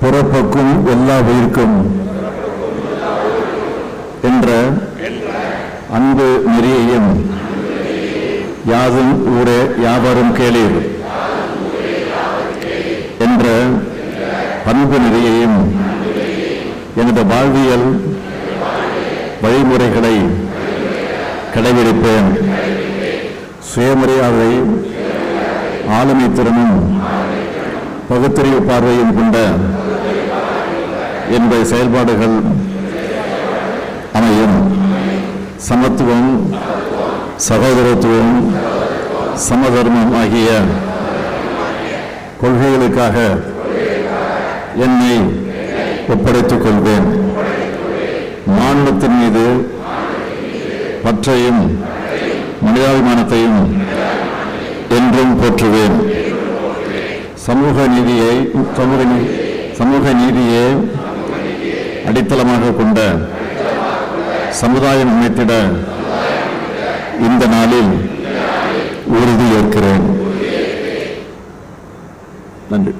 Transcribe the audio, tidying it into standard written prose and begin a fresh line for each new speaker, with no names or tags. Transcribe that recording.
பிறப்புக்கும் எல்லா உயிர்க்கும் என்ற அன்பு நெறியையும் யாதும் ஊரே யாவரும் கேளீர் என்ற அன்பு நெறியையும் எனது வாழ்வியல் வழிமுறைகளை கடைபிடிப்பேன். சுயமரியாதை, ஆளுமை திறனும் பகுத்தறிவு பார்வையும் கொண்ட என்னுடைய செயல்பாடுகள் அமையும். சமத்துவம், சகோதரத்துவம், சமதர்மம் ஆகிய கொள்கைகளுக்காக என்னை ஒப்படைத்துக் கொள்வேன். மாநிலத்தின் மீது பற்றையும் மனிதாபிமானத்தையும் என்றும் போற்றுவேன். சமூக நீதியை அடித்தளமாக கொண்ட சமுதாயம் அமைத்திட இந்த நாளில் உறுதியேற்கிறேன். நன்றி.